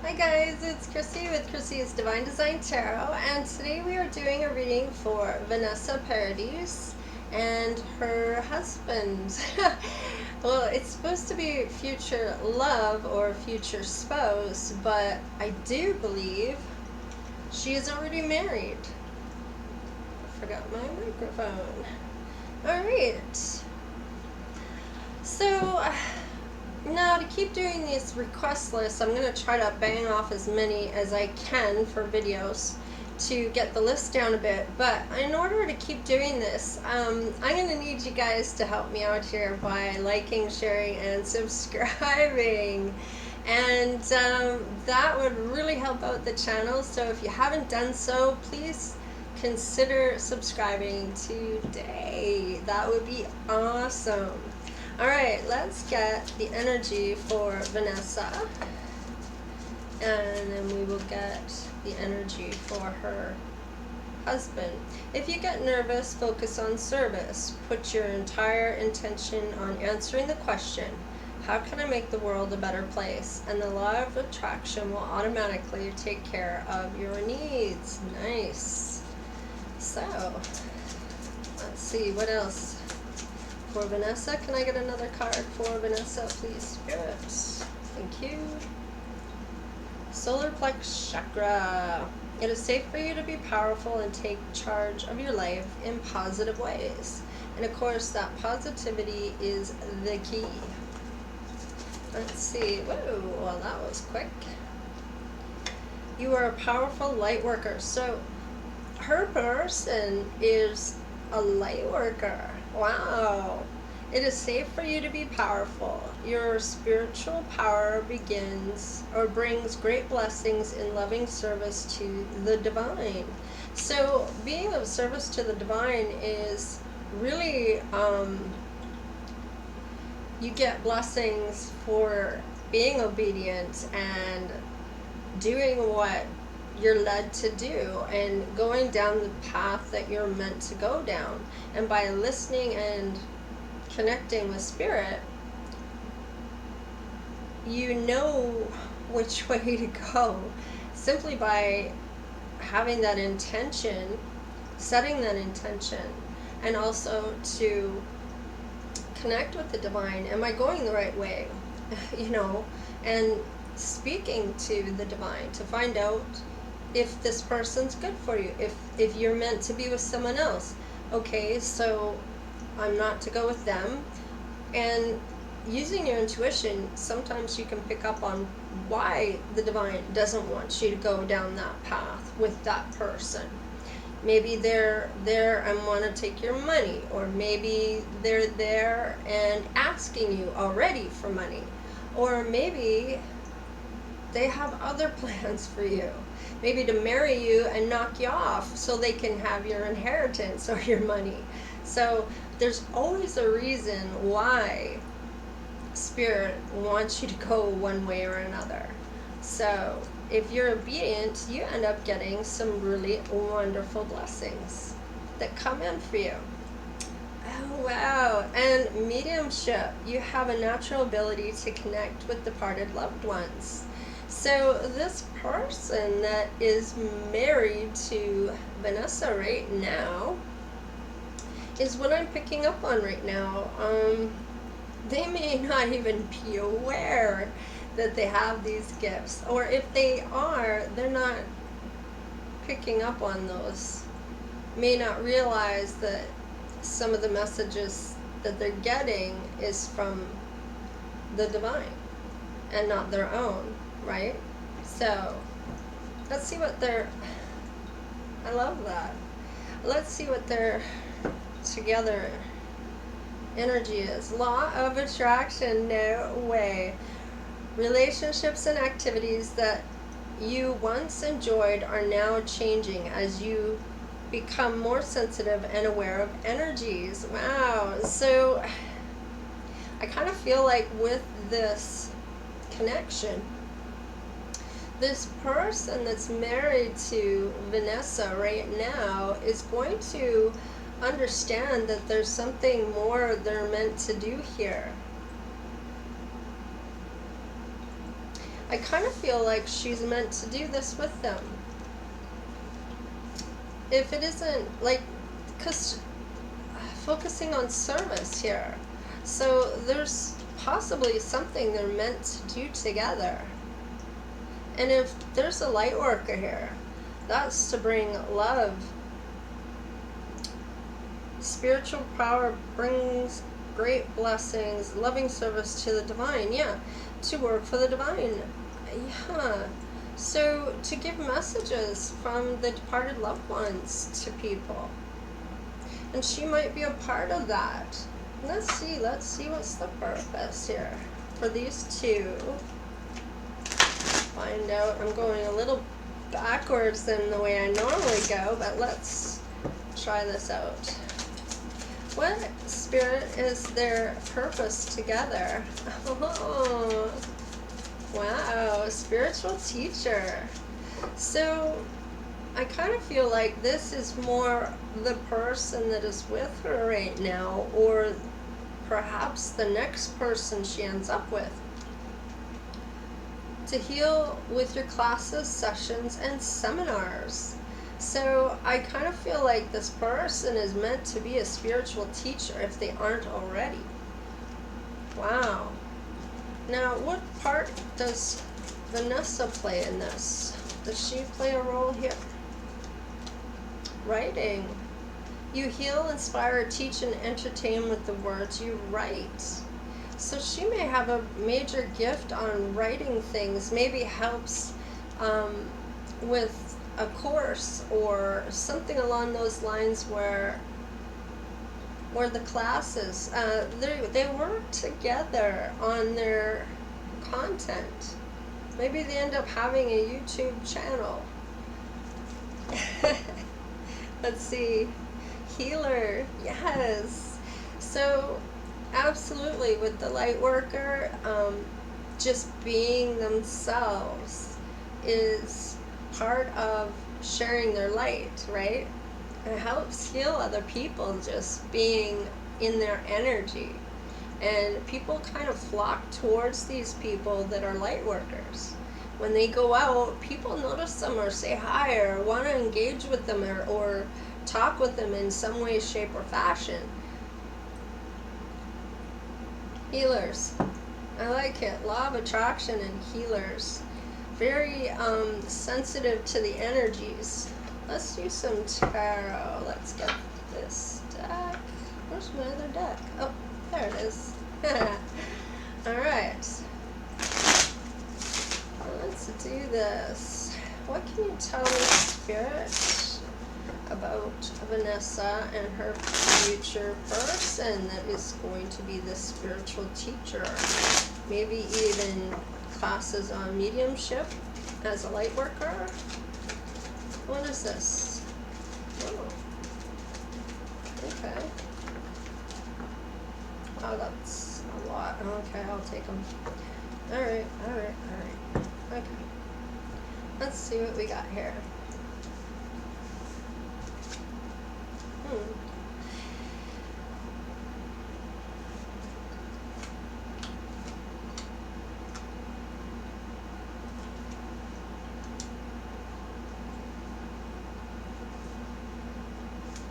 Hi guys, it's Chrissie with Chrissie's Divine Design Tarot, and today we are doing a reading for Vanessa Paridis and her husband. Well, it's supposed to be future love or future spouse, but I do believe she is already married. I forgot my microphone. Alright. So, now, to keep doing these request lists, I'm going to try to bang off as many as I can for videos to get the list down a bit. But in order to keep doing this, I'm going to need you guys to help me out here by liking, sharing, and subscribing. And that would really help out the channel. So if you haven't done so, please consider subscribing today. That would be awesome. Alright, let's get the energy for Vanessa, and then we will get the energy for her husband. If you get nervous, focus on service. Put your entire intention on answering the question, how can I make the world a better place? And the law of attraction will automatically take care of your needs. Nice. So, let's see, what else? For Vanessa, can I get another card for Vanessa, please, Spirit? Thank you. Solar Plex Chakra. It is safe for you to be powerful and take charge of your life in positive ways. And of course, that positivity is the key. Let's see. Whoa, well, that was quick. You are a powerful light worker. So, her person is a light worker. Wow. It is safe for you to be powerful. Your spiritual power begins or brings great blessings in loving service to the divine. So being of service to the divine is really, you get blessings for being obedient and doing what you're led to do and going down the path that you're meant to go down. And by listening and connecting with Spirit, you know which way to go simply by having that intention, setting that intention, and also to connect with the divine. Am I going the right way? You know, and speaking to the divine to find out if this person's good for you, if you're meant to be with someone else. Okay, so I'm not to go with them. And using your intuition, sometimes you can pick up on why the divine doesn't want you to go down that path with that person. Maybe they're there and want to take your money, or maybe they're there and asking you already for money, or maybe they have other plans for you. Maybe to marry you and knock you off so they can have your inheritance or your money. So there's always a reason why Spirit wants you to go one way or another. So if you're obedient, you end up getting some really wonderful blessings that come in for you. Oh, wow. And mediumship. You have a natural ability to connect with departed loved ones. So this person that is married to Vanessa right now is what I'm picking up on right now. They may not even be aware that they have these gifts. Or if they are, they're not picking up on those. May not realize that some of the messages that they're getting is from the divine and not their own. Right? So, let's see what their, I love that. Let's see what their together energy is. Law of attraction, no way. Relationships and activities that you once enjoyed are now changing as you become more sensitive and aware of energies. Wow. So, I kind of feel like with this connection, this person that's married to Vanessa right now is going to understand that there's something more they're meant to do here. I kind of feel like she's meant to do this with them. If it isn't, like, because focusing on service here. So there's possibly something they're meant to do together. And if there's a light worker here, that's to bring love. Spiritual power brings great blessings, loving service to the divine. Yeah, to work for the divine. Yeah. So to give messages from the departed loved ones to people. And she might be a part of that. Let's see what's the purpose here for these two. Find out. I'm going a little backwards than the way I normally go, but let's try this out. What spirit is their purpose together? Oh, wow, spiritual teacher. So I kind of feel like this is more the person that is with her right now, or perhaps the next person she ends up with. To heal with your classes, sessions, and seminars. So I kind of feel like this person is meant to be a spiritual teacher if they aren't already. Wow. Now, what part does Vanessa play in this? Does she play a role here? Writing. You heal, inspire, teach, and entertain with the words you write. So she may have a major gift on writing things, maybe helps with a course or something along those lines where the classes, they work together on their content. Maybe they end up having a YouTube channel. Let's see. Healer, yes. So absolutely, with the light worker, just being themselves is part of sharing their light, right? It helps heal other people just being in their energy. And people kind of flock towards these people that are light workers. When they go out, people notice them or say hi or want to engage with them or talk with them in some way, shape, or fashion. Healers. I like it. Law of attraction and healers. Very sensitive to the energies. Let's do some tarot. Let's get this deck. Where's my other deck? Oh, there it is. Alright. Let's do this. What can you tell me, Spirit, about Vanessa and her future person that is going to be the spiritual teacher? Maybe even classes on mediumship as a light worker. What is this? Oh. Okay. Wow, that's a lot. Okay, I'll take them. Alright. Okay. Let's see what we got here.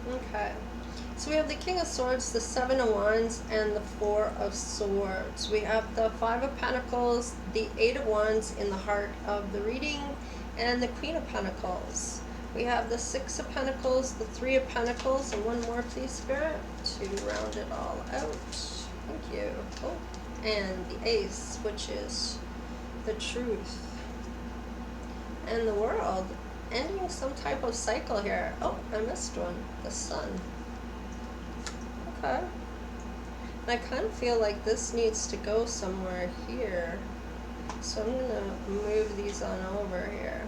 Okay, so we have the King of Swords, the Seven of Wands, and the Four of Swords. We have the Five of Pentacles, the Eight of Wands in the heart of the reading, and the Queen of Pentacles. We have the Six of Pentacles, the Three of Pentacles, and one more, please, Spirit, to round it all out. Thank you. Oh, and the Ace, which is the Truth. And the World. Ending some type of cycle here. Oh, I missed one. The Sun. Okay. I kind of feel like this needs to go somewhere here. So I'm going to move these on over here.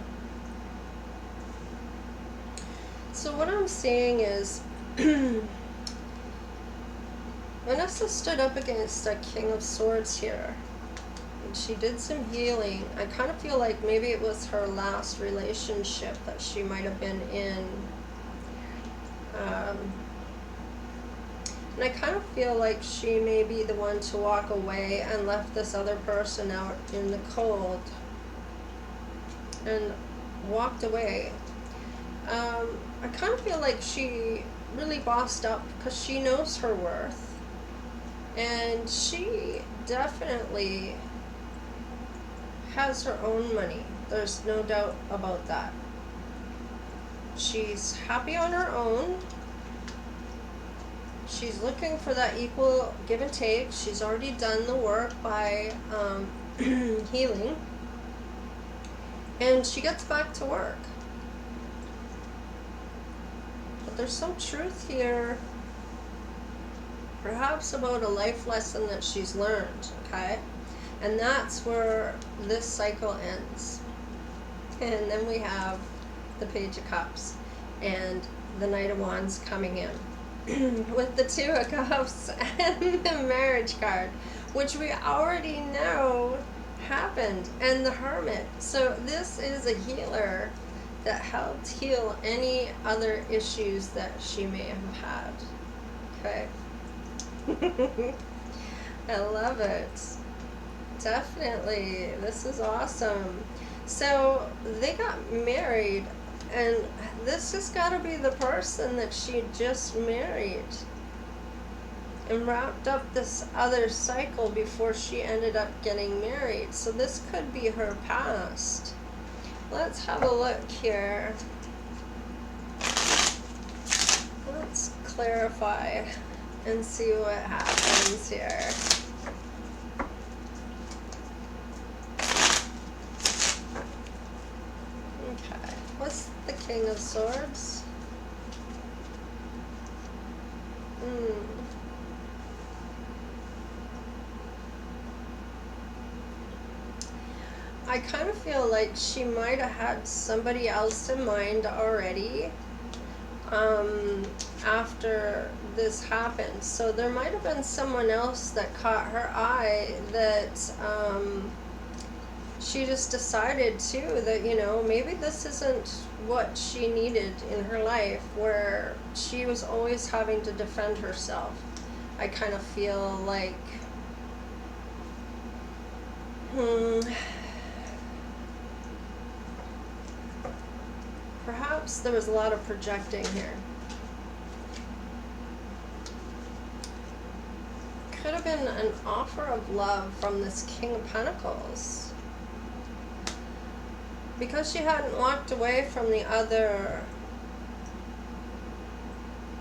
So what I'm seeing is Vanessa stood up against a King of Swords here. She did some healing. I kind of feel like maybe it was her last relationship that she might have been in. And I kind of feel like she may be the one to walk away and left this other person out in the cold. and walked away. I kind of feel like she really bossed up because she knows her worth, and she definitely has her own money. There's no doubt about that. She's happy on her own. She's looking for that equal give and take. She's already done the work by healing. And she gets back to work. But there's some truth here, perhaps about a life lesson that she's learned, okay? And that's where this cycle ends. And then we have the Page of Cups and the Knight of Wands coming in with the Two of Cups and the Marriage card, which we already know happened, and the Hermit. So this is a healer that helped heal any other issues that she may have had. Okay. I love it. Definitely. This is awesome. So they got married, and this has got to be the person that she just married and wrapped up this other cycle before she ended up getting married. So this could be her past. Let's have a look here. Let's clarify and see what happens here. Okay, what's the King of Swords? I kind of feel like she might have had somebody else in mind already after this happened. So there might have been someone else that caught her eye that she just decided too that, you know, maybe this isn't what she needed in her life, where she was always having to defend herself. I kind of feel like perhaps there was a lot of projecting here. Could have been an offer of love from this King of Pentacles, because she hadn't walked away from the other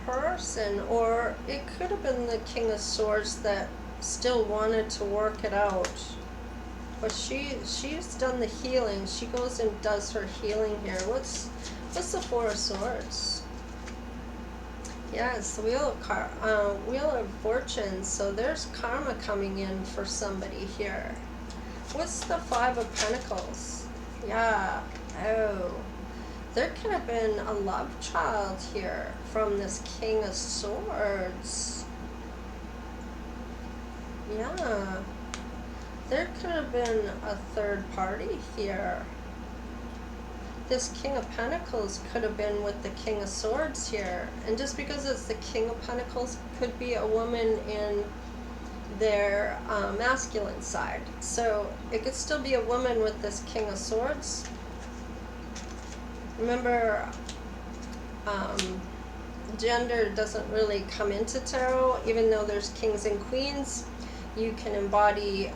person. Or it could have been the King of Swords that still wanted to work it out. But she's done the healing. She goes and does her healing here. What's the Four of Swords? Yes, the Wheel of Fortune. So there's karma coming in for somebody here. What's the Five of Pentacles? Yeah. Oh, there could have been a love child here from this King of Swords. Yeah. There could have been a third party here. This King of Pentacles could have been with the King of Swords here. And just because it's the King of Pentacles, could be a woman in their masculine side. So it could still be a woman with this King of Swords. Remember, gender doesn't really come into tarot, even though there's kings and queens. You can embody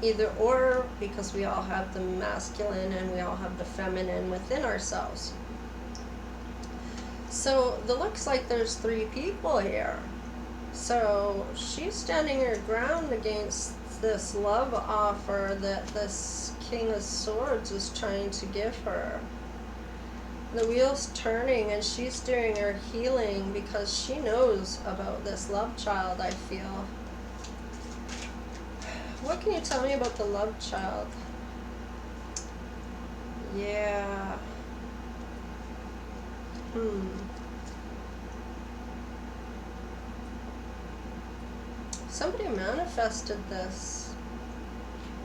either or, because we all have the masculine and we all have the feminine within ourselves. So it looks like there's three people here. So she's standing her ground against this love offer that this King of Swords is trying to give her. The wheel's turning, and she's doing her healing because she knows about this love child, I feel. What can you tell me about the love child? Yeah. Somebody manifested this,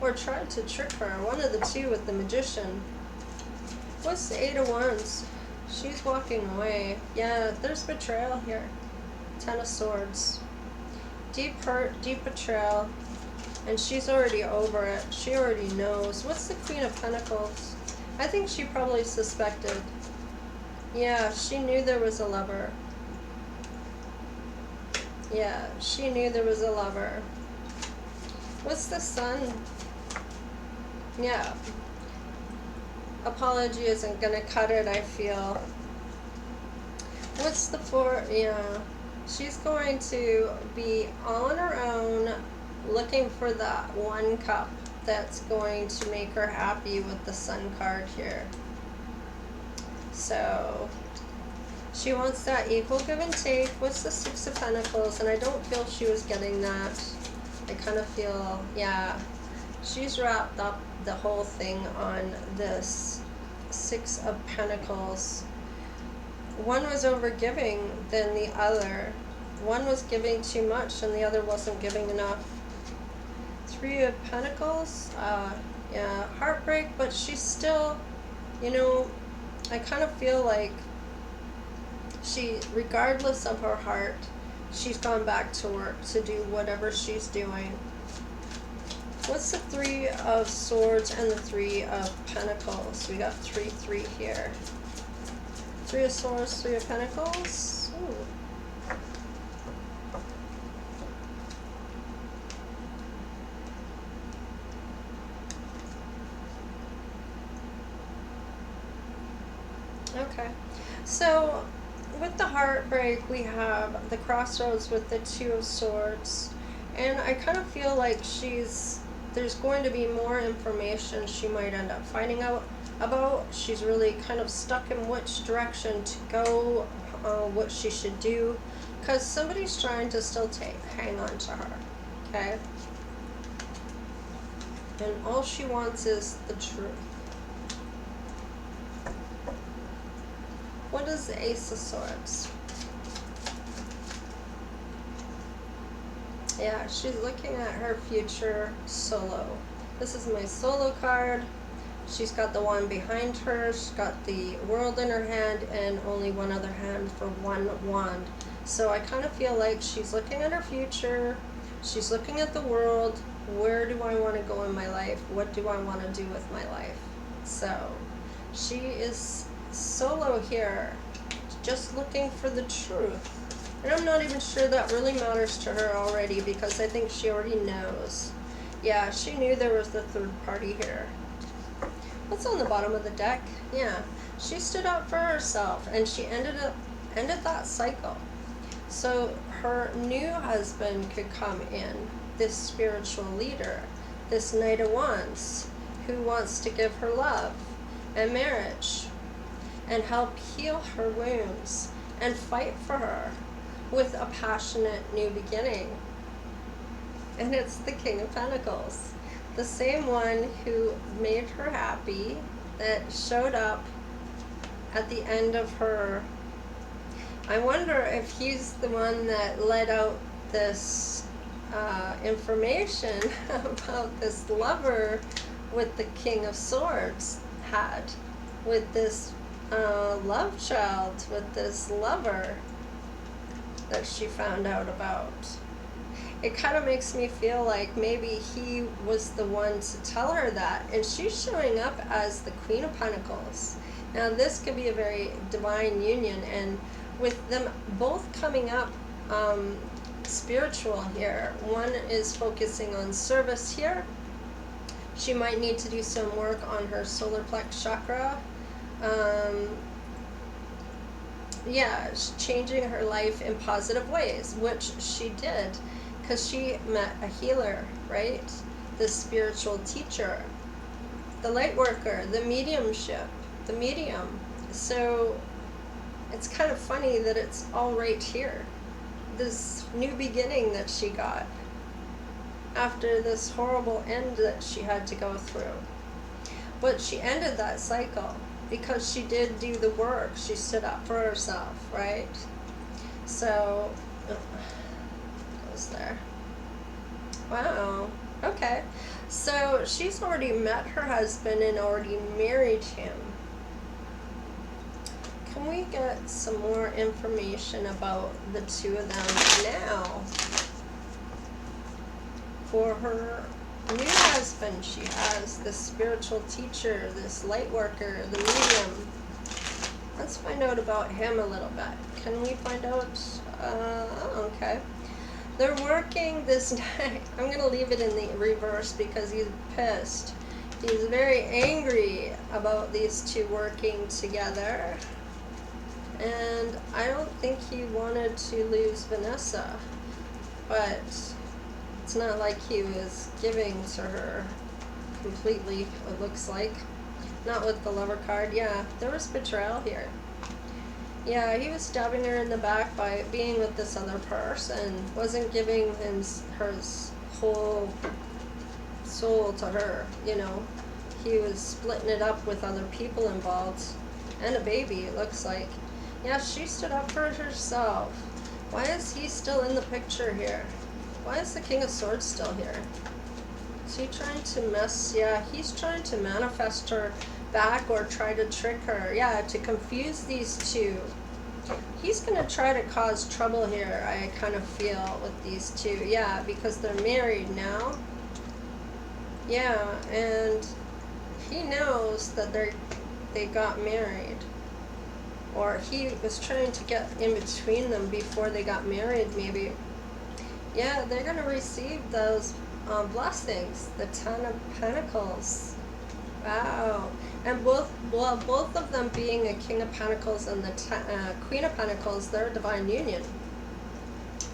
or tried to trick her. One of the two with the Magician. What's the Eight of Wands? She's walking away. Yeah, there's betrayal here. Ten of Swords. Deep hurt, deep betrayal. And she's already over it. She already knows. What's the Queen of Pentacles? I think she probably suspected. Yeah, she knew there was a lover. Yeah, she knew there was a lover. What's the Sun? Yeah. Apology isn't gonna cut it, I feel. What's the Four? Yeah. She's going to be all on her own, looking for that one cup that's going to make her happy with the Sun card here. So she wants that equal give and take. What's the Six of Pentacles? And I don't feel she was getting that. I kind of feel, yeah, she's wrapped up the whole thing on this Six of Pentacles. One was overgiving than the other. One was giving too much and the other wasn't giving enough. Three of Pentacles, yeah, heartbreak, but she's still, you know, I kind of feel like she, regardless of her heart, she's gone back to work to do whatever she's doing. What's the Three of Swords and the Three of Pentacles? We got 3 here. Three of Swords, Three of Pentacles. Ooh. Okay, so with the heartbreak, we have the crossroads with the Two of Swords, and I kind of feel like there's going to be more information she might end up finding out about. She's really kind of stuck in which direction to go, what she should do, because somebody's trying to still hang on to her, okay? And all she wants is the truth. What is the Ace of Swords? Yeah, she's looking at her future solo. This is my solo card. She's got the wand behind her. She's got the world in her hand and only one other hand for one wand. So I kind of feel like she's looking at her future. She's looking at the world. Where do I want to go in my life? What do I want to do with my life? So she is solo here, just looking for the truth. And I'm not even sure that really matters to her already, because I think she already knows. Yeah, she knew there was the third party here. What's on the bottom of the deck? Yeah, she stood up for herself and she ended that cycle. So her new husband could come in, this spiritual leader, this Knight of Wands, who wants to give her love and marriage and help heal her wounds and fight for her with a passionate new beginning. And it's the King of Pentacles, the same one who made her happy, that showed up at the end of her. I wonder if he's the one that let out this information about this lover with the King of Swords had, with this love child, with this lover that she found out about. It kind of makes me feel like maybe he was the one to tell her that, and she's showing up as the Queen of Pentacles. Now this could be a very divine union, and with them both coming up spiritual here, one is focusing on service here. She might need to do some work on her solar plex chakra. Yeah, changing her life in positive ways, which she did, because she met a healer, right? The spiritual teacher, the light worker, the mediumship, the medium. So it's kind of funny that it's all right here, this new beginning that she got after this horrible end that she had to go through. But she ended that cycle because she did do the work. She stood up for herself, right? So, goes there. Wow. Okay. So she's already met her husband and already married him. Can we get some more information about the two of them now for her new husband she has, this spiritual teacher, this light worker, the medium. Let's find out about him a little bit. Can we find out? Okay. They're working this night. I'm going to leave it in the reverse because he's pissed. He's very angry about these two working together. And I don't think he wanted to lose Vanessa. But it's not like he was giving to her completely, it looks like. Not with the Lover card. Yeah, there was betrayal here. Yeah, he was stabbing her in the back by being with this other person. Wasn't giving him her whole soul to her, you know. He was splitting it up with other people involved. And a baby, it looks like. Yeah, she stood up for herself. Why is he still in the picture here? Why is the King of Swords still here? Is he trying to mess? Yeah, he's trying to manifest her back or try to trick her. Yeah, to confuse these two. He's going to try to cause trouble here, I kind of feel, with these two. Yeah, because they're married now. Yeah, and he knows that they got married. Or he was trying to get in between them before they got married, maybe. Yeah, they're going to receive those blessings. The Ten of Pentacles. Wow. And both of them being a King of Pentacles and the Queen of Pentacles, they're a divine union.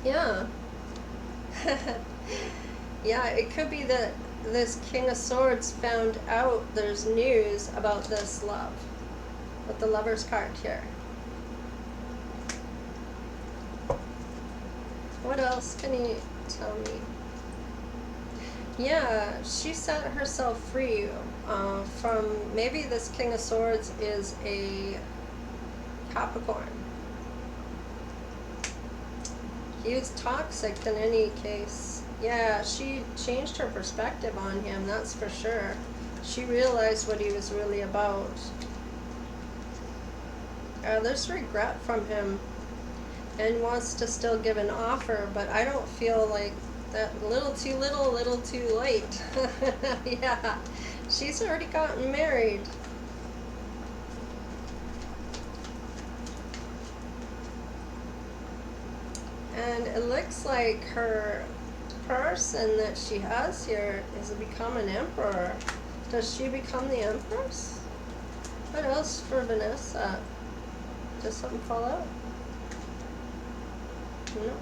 Yeah. Yeah, it could be that this King of Swords found out there's news about this love. With the Lover's card here. What else can he tell me? Yeah, she set herself free from, maybe this King of Swords is a Capricorn. He was toxic in any case. Yeah, she changed her perspective on him, that's for sure. She realized what he was really about. There's regret from him and wants to still give an offer, but I don't feel like that. Little too late. Yeah, she's already gotten married. And it looks like her person that she has here is to become an emperor. Does she become the empress? What else for Vanessa? Does something fall out? No.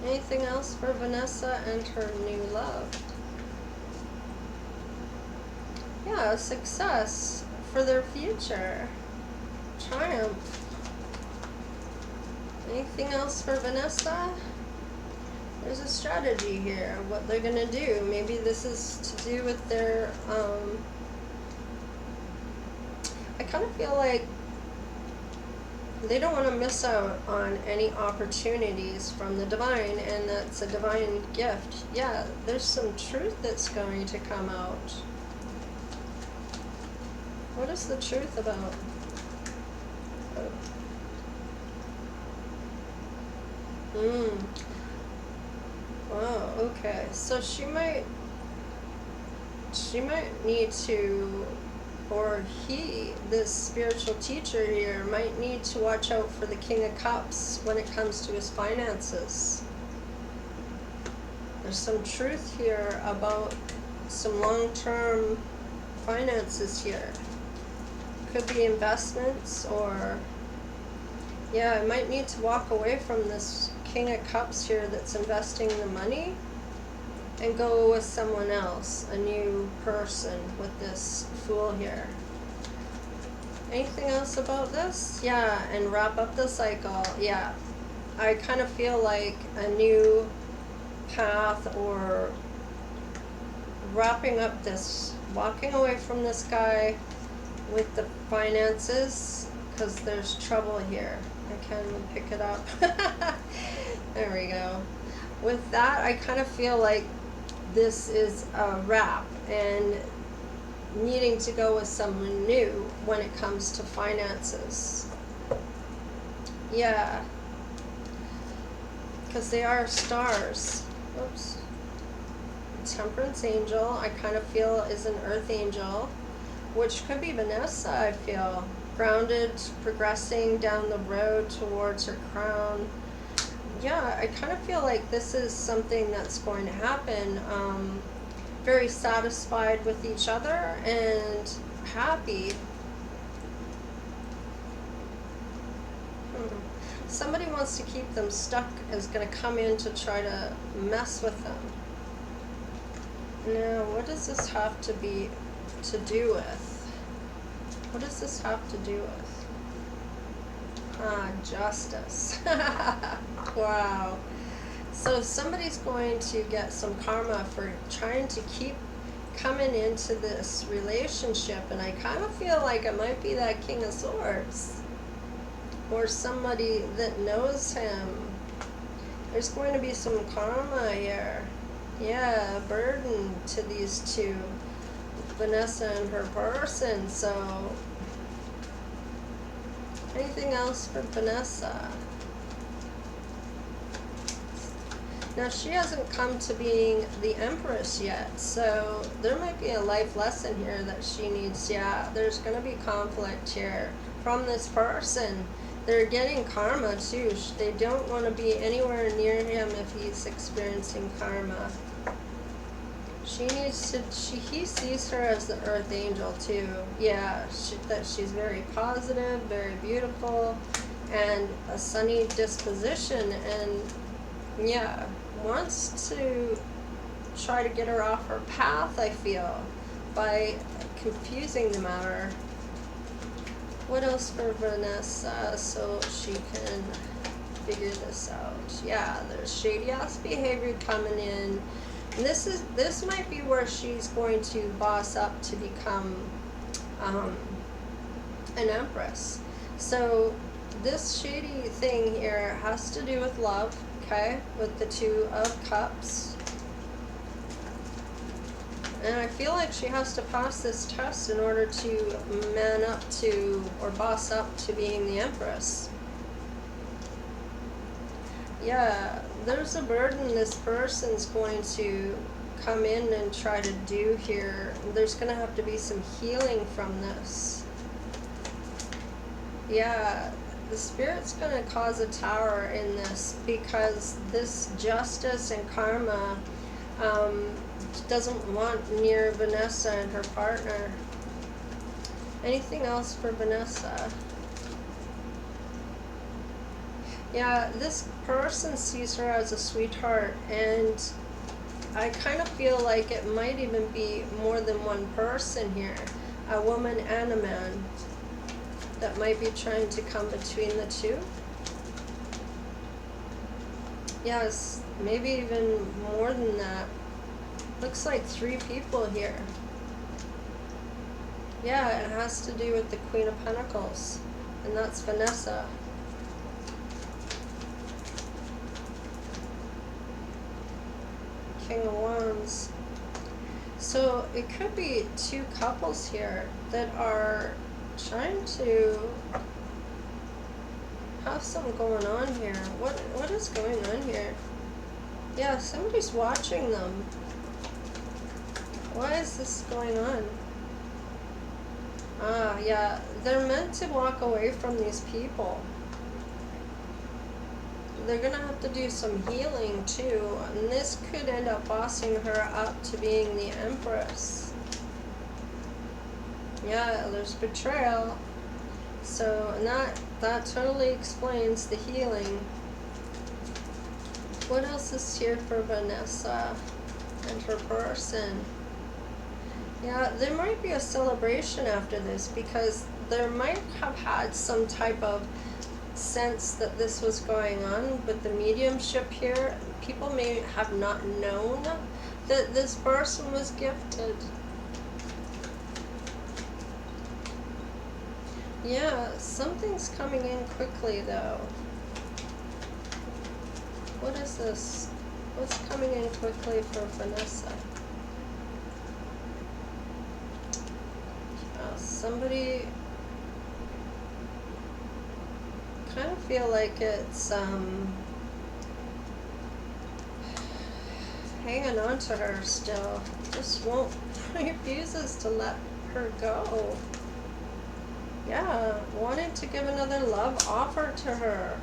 Anything else for Vanessa and her new love? Yeah, success for their future. Triumph. Anything else for Vanessa? There's a strategy here, what they're going to do. Maybe this is to do with their, I kind of feel like they don't want to miss out on any opportunities from the divine, and that's a divine gift. Yeah, there's some truth that's going to come out. What is the truth about? Wow, okay. So she might need to, or he, this spiritual teacher here, might need to watch out for the King of Cups when it comes to his finances. There's some truth here about some long-term finances here. Could be investments, or yeah, I might need to walk away from this King of Cups here that's investing the money and go with someone else, a new person with this Fool here. Anything else about this? Yeah, and wrap up the cycle. Yeah, I kind of feel like a new path, or wrapping up this, walking away from this guy with the finances, because there's trouble here. I can't even pick it up. There we go. With that, I kind of feel like this is a wrap, and needing to go with someone new when it comes to finances. Yeah. because they are stars. Oops. Temperance angel, I kind of feel, is an earth angel, which could be Vanessa, I feel. Grounded, progressing down the road towards her crown. Yeah, I kind of feel like this is something that's going to happen. Very satisfied with each other and happy. Somebody wants to keep them stuck, is going to come in to try to mess with them. Now, what does this have to do with? What does this have to do with? Justice. Wow. So somebody's going to get some karma for trying to keep coming into this relationship, and I kind of feel like it might be that King of Swords, or somebody that knows him. There's going to be some karma here. Yeah, a burden to these two, Vanessa and her person. So, anything else for Vanessa? Now, she hasn't come to being the Empress yet, so there might be a life lesson here that she needs. Yeah, there's going to be conflict here from this person. They're getting karma too. They don't want to be anywhere near him if he's experiencing karma. She needs to, he sees her as the earth angel too. Yeah, that she's very positive, very beautiful, and a sunny disposition, and yeah, wants to try to get her off her path, I feel, by confusing the matter. What else for Vanessa so she can figure this out? Yeah, there's shady ass behavior coming in. And this might be where she's going to boss up to become an Empress. So this shady thing here has to do with love, okay? With the Two of Cups. And I feel like she has to pass this test in order to man up to, or boss up to being the Empress. Yeah, there's a burden this person's going to come in and try to do here. There's going to have to be some healing from this. Yeah, the Spirit's going to cause a tower in this, because this justice and karma doesn't want near Vanessa and her partner. Anything else for Vanessa? Yeah, this person sees her as a sweetheart, and I kind of feel like it might even be more than one person here, a woman and a man, that might be trying to come between the two. Yes, maybe even more than that. Looks like 3 people here. Yeah, it has to do with the Queen of Pentacles, and that's Vanessa. King of Wands. So it could be 2 couples here that are trying to have something going on here. What is going on here? Yeah, somebody's watching them. Why is this going on? Yeah, they're meant to walk away from these people. They're going to have to do some healing too, and this could end up bossing her up to being the Empress. Yeah, there's betrayal. So, and that totally explains the healing. What else is here for Vanessa and her person? Yeah, there might be a celebration after this, because there might have had some type of sense that this was going on with the mediumship here. People may have not known that this person was gifted. Yeah, something's coming in quickly though. What is this? What's coming in quickly for Vanessa? Somebody, kind of feel like it's hanging on to her still. Just won't, refuses to let her go. Yeah, wanting to give another love offer to her.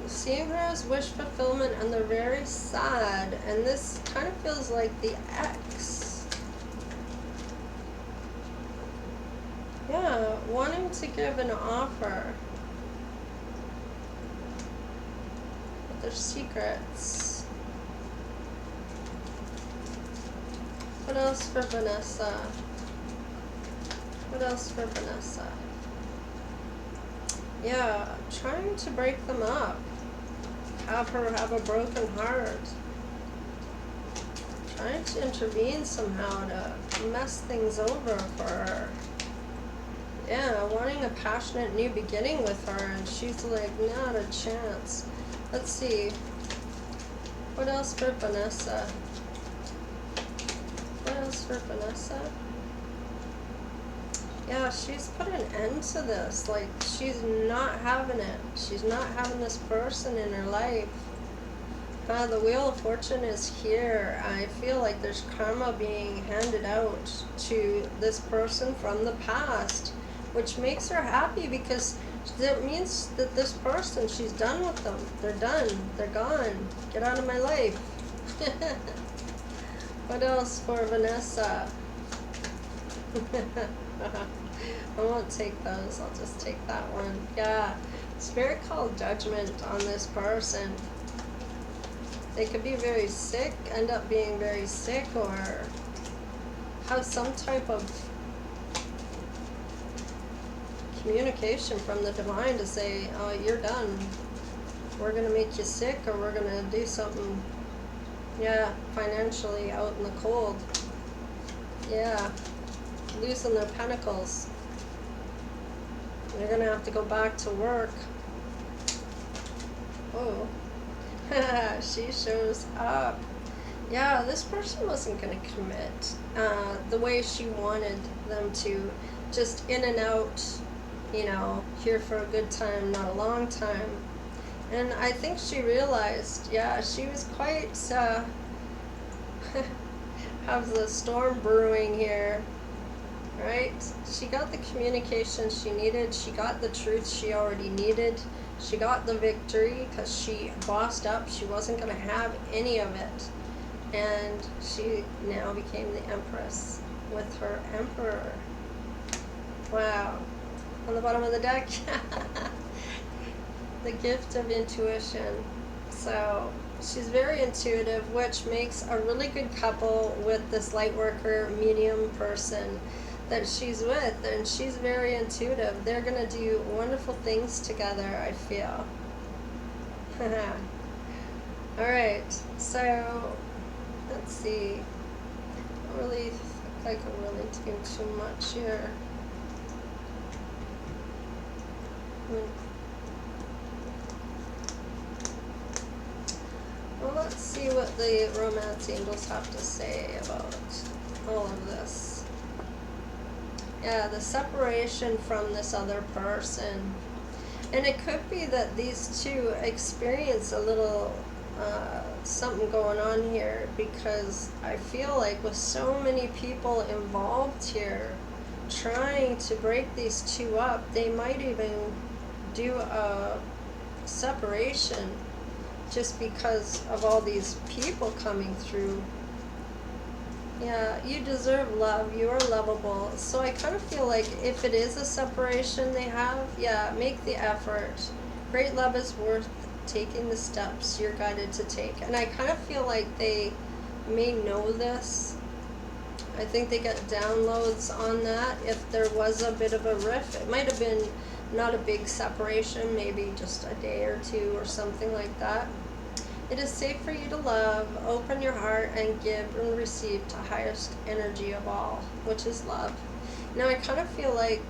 Seeing her as wish fulfillment, and they're very sad. And this kind of feels like the ex. Yeah, wanting to give an offer. But there's secrets. What else for Vanessa? What else for Vanessa? Yeah, trying to break them up. Have her have a broken heart. Trying to intervene somehow to mess things over for her. Yeah, wanting a passionate new beginning with her, and she's like, not a chance. Let's see. What else for Vanessa? What else for Vanessa? Yeah, she's put an end to this. Like, she's not having it. She's not having this person in her life. The Wheel of Fortune is here. I feel like there's karma being handed out to this person from the past, which makes her happy because that means that this person, she's done with them. They're done. They're gone. Get out of my life. What else for Vanessa? I won't take those. I'll just take that one. Yeah. Spirit called judgment on this person. They could be very sick, end up being very sick, or have some type of communication from the divine to say, oh, you're done. We're going to make you sick, or we're going to do something, yeah, financially out in the cold. Yeah. Losing their pentacles. They're going to have to go back to work. Oh. She shows up. Yeah, this person wasn't going to commit the way she wanted them to. Just in and out, you know, here for a good time, not a long time. And I think she realized, yeah, she was quite, have the storm brewing here, right? She got the communication she needed. She got the truth she already needed. She got the victory because she bossed up. She wasn't going to have any of it. And she now became the Empress with her Emperor. Wow. On the bottom of the deck, the gift of intuition. So she's very intuitive, which makes a really good couple with this light worker medium person that she's with, and she's very intuitive. They're going to do wonderful things together, I feel. Alright, so let's see. I don't really think I can really do too much here. Well, let's see what the romance angels have to say about all of this. Yeah, the separation from this other person. And it could be that these two experience a little something going on here, because I feel like with so many people involved here trying to break these two up, they might even do a separation just because of all these people coming through. Yeah, you deserve love. You are lovable. So I kind of feel like if it is a separation they have, yeah, make the effort. Great love is worth taking the steps you're guided to take. And I kind of feel like they may know this. I think they get downloads on that. If there was a bit of a rift, it might have been not a big separation, maybe just a day or two or something like that. It is safe for you to love, open your heart, and give and receive to highest energy of all, which is love. Now, I kind of feel like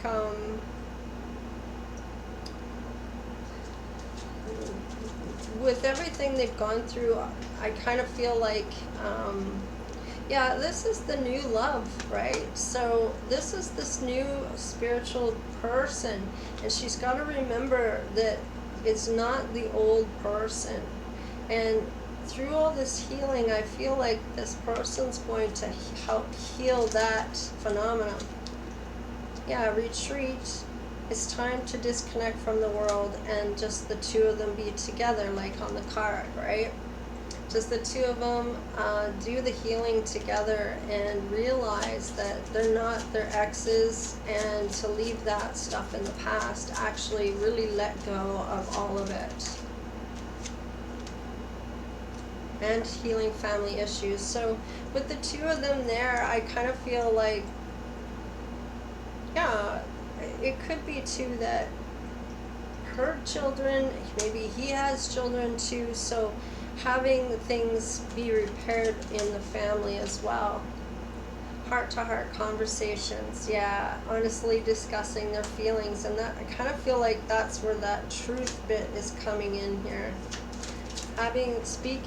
with everything they've gone through, I kind of feel like, yeah, this is the new love, right? So this is this new spiritual person, and she's got to remember that it's not the old person. And through all this healing, I feel like this person's going to help heal that phenomenon. Yeah, retreat. It's time to disconnect from the world and just the two of them be together, like on the card, right? Just the two of them do the healing together and realize that they're not their exes, and to leave that stuff in the past, actually really let go of all of it. And healing family issues. So with the two of them there, I kind of feel like, yeah, it could be too that her children, maybe he has children too, so having things be repaired in the family as well. Heart-to-heart conversations, yeah, honestly discussing their feelings, and that, I kind of feel like that's where that truth bit is coming in here.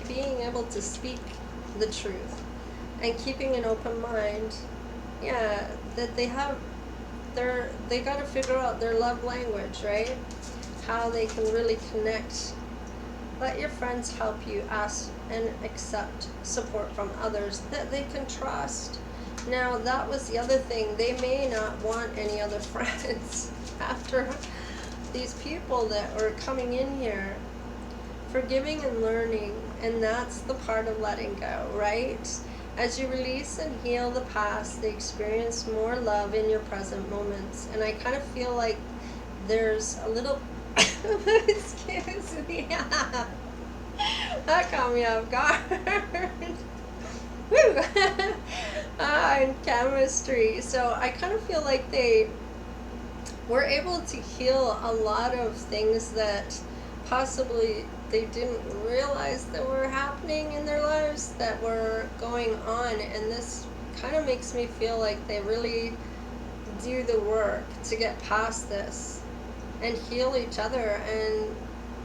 Being able to speak the truth and keeping an open mind. Yeah, that they got to figure out their love language, right? How they can really connect. Let your friends help you. Ask and accept support from others that they can trust. Now, that was the other thing. They may not want any other friends after these people that are coming in here. Forgiving and learning, and that's the part of letting go, right? As you release and heal the past, they experience more love in your present moments. And I kind of feel like there's a little excuse me, that caught me off guard. Woo! And chemistry. So I kind of feel like they were able to heal a lot of things that possibly they didn't realize that were happening in their lives, that were going on. And this kind of makes me feel like they really do the work to get past this and heal each other. And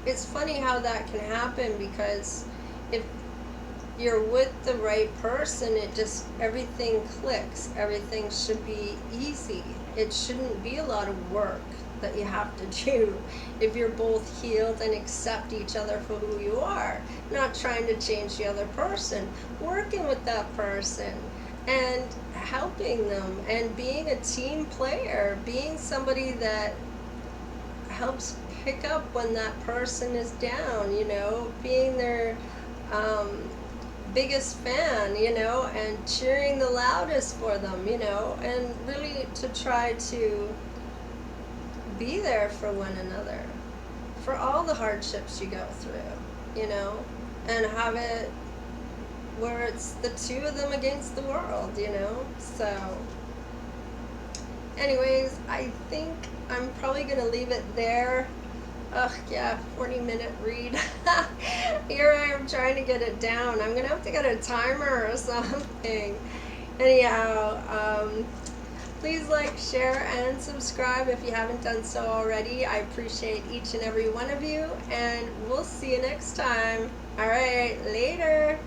it's funny how that can happen, because if you're with the right person, it just, everything clicks. Everything should be easy. It shouldn't be a lot of work that you have to do if you're both healed and accept each other for who you are, not trying to change the other person, working with that person and helping them, and being a team player, being somebody that helps pick up when that person is down, you know, being their biggest fan, you know, and cheering the loudest for them, you know, and really to try to be there for one another, for all the hardships you go through, you know, and have it where it's the two of them against the world, you know. So anyways, I think I'm probably gonna leave it there. Ugh, yeah, 40-minute read. Here I am trying to get it down. I'm gonna have to get a timer or something. Anyhow, please like, share, and subscribe if you haven't done so already. I appreciate each and every one of you, and we'll see you next time. All right, later.